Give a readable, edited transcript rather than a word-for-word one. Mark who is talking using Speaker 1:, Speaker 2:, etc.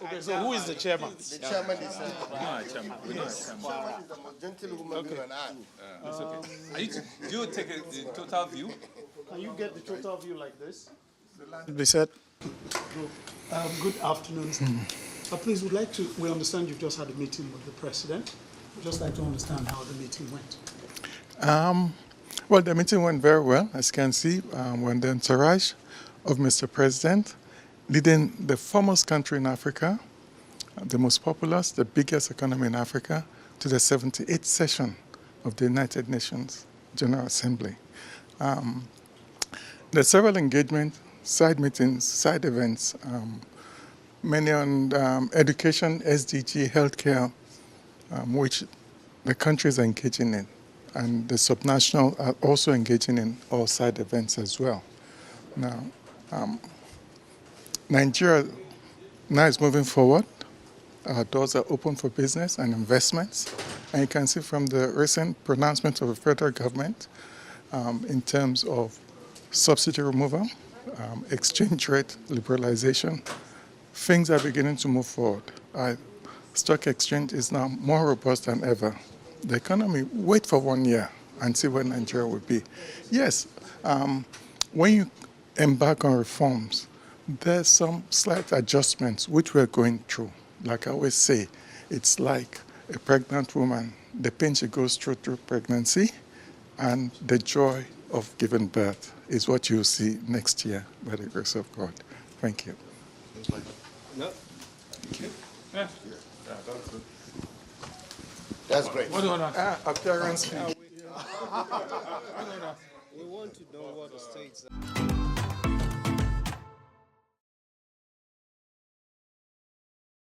Speaker 1: Okay, so who is the chairman?
Speaker 2: The chairman is
Speaker 3: We're not a chairman. We're not a chairman.
Speaker 2: chairman is the most gentlewoman with an eye.
Speaker 3: It's okay. Do you take a total view?
Speaker 1: Can you get the total view like this? Be said. Good afternoon. Please, we understand you've just had a meeting with the president. We'd just like to understand how the meeting went.
Speaker 4: Well, the meeting went very well. As you can see, we're in the entourage of Mr. President, leading the foremost country in Africa, the most populous, the biggest economy in Africa, to the 78th session of the United Nations General Assembly. There's several engagements, side meetings, side events, many on education, SDG, healthcare, which the countries are engaging in. And the subnational are also engaging in all side events as well. Now, Nigeria now is moving forward. Our doors are open for business and investments. And you can see from the recent pronouncement of the federal government in terms of subsidy removal, exchange rate liberalization, things are beginning to move forward. Stock exchange is now more robust than ever. The economy, wait for 1 year and see where Nigeria will be. Yes, when you embark on reforms, there's some slight adjustments which we're going through. Like I always say, it's like a pregnant woman. The pain she goes through pregnancy and the joy of giving birth is what you'll see next year by the grace of God. Thank you.
Speaker 3: No. Thank you. Yeah. Yeah, that's good.
Speaker 2: That's great.
Speaker 3: What do you want to
Speaker 4: Appearance.
Speaker 5: We want to know what the states are.